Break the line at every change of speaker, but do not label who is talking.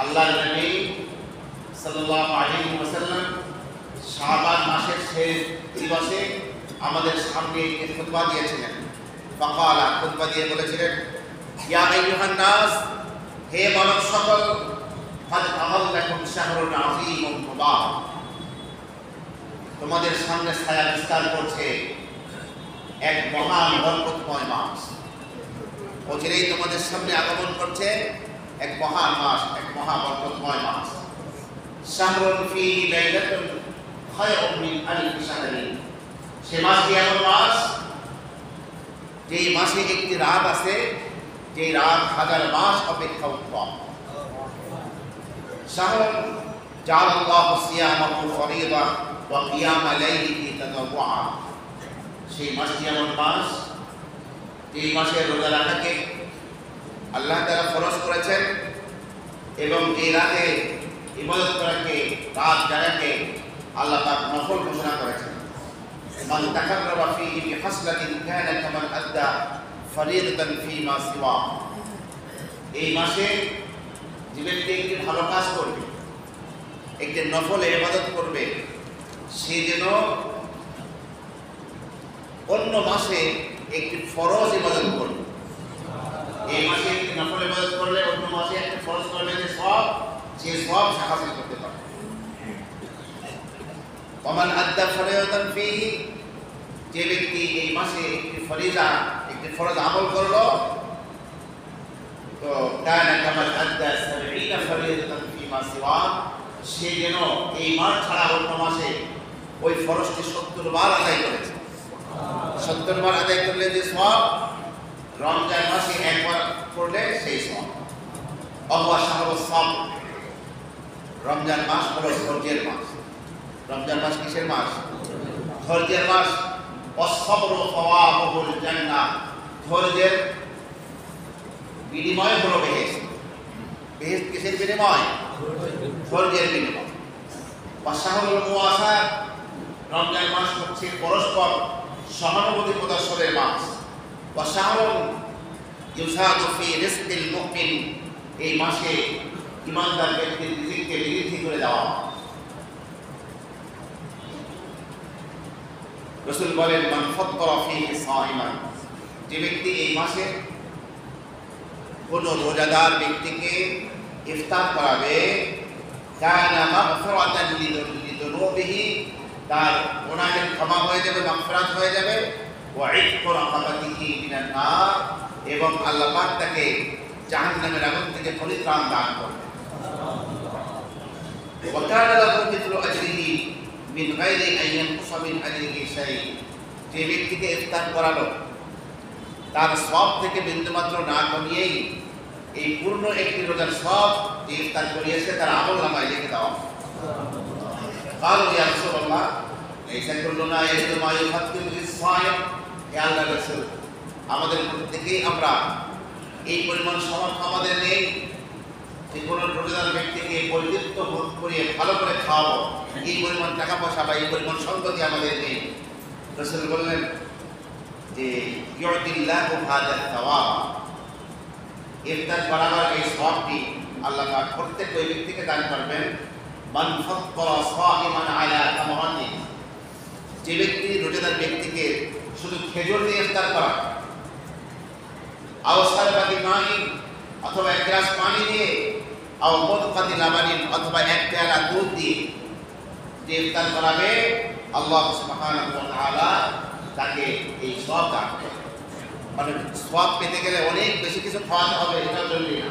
আল্লাহর নবী সাল্লাল্লাহু আলাইহি ওয়াসাল্লাম শাবান মাসের শেষ দিবসে আমাদের সামনে একটি খুতবা দিয়েছিলেন। ফাকালা, খুতবা দিয়ে বলেছিলেন, ইয়া আইয়ুহান নাস, হে মানব সকল, কাদ আহাল্লাকুম শাহরুন আযীমুন মুবারাক, তোমাদের সামনে ছায়া বিস্তার করছে এক মহান বরকতময় মাস। অচিরেই তোমাদের সামনে আগমন করছে এক মহান মাস, এক মহা বরকতময় মাস। শাহরুন ফীহি লাইলাতুন খায়রুম মিন আলফি শাহরিন, সে মাসটি এমন মাস যেই মাসে একটি রাত আছে যে রাত হাজার মাস অপেক্ষা উত্তম। শাহরুন জাআলাল্লাহু সিয়ামাহু ফরিদা ওয়া কিয়ামা লাইলিহি তাতাওয়া, সেই মাসটি এমন মাস যেই মাসে রোজা রাখাকে আল্লাহ তাআলা ফরজ করেছেন এবং এই রাতে ইবাদত করাকে, রাত জাগাকে আল্লাহ পাক নফল ঘোষণা করেছেন। মান তাকাররাবা ফীহি বিহাসলাতিন কানা কামান আদ্দা ফরিদাতান ফীমা সিওয়া, এই মাসে যে ব্যক্তি একটি ভালো কাজ করবে, একটি নফল ইবাদত করবে, সে যেন অন্য মাসে একটি ফরজ ইবাদত করবে। এই মাসে একটি নফল ইবাদত করলে অন্য মাসে একটি ফরজ করলে যে সওয়াব, সেই সওয়াব সে হাসিল করতে পারে। ওমান আদ্দা ফরিদাতান ফীহি, যে ব্যক্তি এই মাসে একটি ফরিজা, একটি ফরজ আমল করলো, তো কানা কামান আদ্দা 70 ফরিদাতান ফীমা সিওয়া, সে যেন এই মাস ছাড়া অন্য মাসে ওই ফরজটি 70 বার আদায় করেছে। 70 বার আদায় করলে যে সওয়াব, রমজান মাসে একবার করলে সেই সওয়াব। আল্লাহ শাহরুস সাবর, রমজান মাস হলো ধৈর্যের মাস। রমজান মাস কিসের মাস? ধৈর্যের মাস। অসবর ফাওয়াবুল জান্নাহ, ধৈর্যের বিনিময় হলো বেহেশত। বেহেশত কিসের বিনিময়? ধৈর্যের বিনিময়। ওয়াশাহরুল মুওয়াসাত, রমজান মাস হচ্ছে পরস্পর সহানুভূতি প্রদর্শনের মাস। ওয়াশাহরুন ইউসাদু ফি রিজকিল মুমিন, এই মাসে ঈমানদার ব্যক্তির রিজিককে বৃদ্ধি করে দেওয়া। রাসূল বলেন, মান ফাত্তারা ফীহি সাইমান, যে ব্যক্তি এই মাসে কোন রোজাদার ব্যক্তিকে ইফতার করাবে, কানা মাগফিরাতান লিযুনুবিহি, তার গুনাহের ক্ষমা হয়ে যাবে, মাগফিরাত হয়ে যাবে। ওয়া ইতকু রাকাবাতিহি মিনান নার, এবং আল্লাহ পাক তাকে জাহান্নামের আগুন থেকে পরিত্রাণ দান করবেন। ওয়া কানা লাহু মিথলু আজরিহি মিন গায়রি আন ইয়ানকুসা মিন আজরিহি শাই, যে ব্যক্তিকে ইফতার করালো তার সওয়াব থেকে বিন্দুমাত্র না কমিয়েই এই পূর্ণ একটি রোজার সওয়াব যে ইফতার করিয়েছে তার আমলনামায় লিখে দেওয়া। قالوا يا رسول الله ليس كلنا يجد ما يفطر للصائم, হে আল্লাহর রাসূল, আমাদের প্রত্যেকেই আমরা এই পরিমাণ সামর্থ্য আমাদের নেই যে কোনো রোজাদার ব্যক্তিকে পরিতৃপ্ত করিয়ে ভালো করে খাওয়াবো, এই পরিমাণ টাকা পয়সা বা এই পরিমাণ সম্পত্তি আমাদের নেই। রাসূল বললেন যে ইউতিল্লাহু হাযা সাওয়াব, ইফতার করাবার এই সওয়াবটি আল্লাহ পাক প্রত্যেক ওই ব্যক্তিকে দান করবেন। মান ফাত্তারা সাইমান আলা তামরাতিন, যে ব্যক্তি রোজাদার ব্যক্তিকে শুধু খেজুর দিয়ে ইফতার করা, আও সারবাতি মাইন, অথবা এক গ্লাস পানি দিয়ে, আও মুদকাতি লাবানিন, অথবা এক পেয়ালা দুধ দিয়ে যে ইফতার করাবে, আল্লাহ সুবহানাহু ওয়া তাআলা তাকে এই সওয়াব দান করবেন। মানে সওয়াব পেতে গেলে অনেক বেশি কিছু খাওয়াতে হবে, এটা জরুরি না।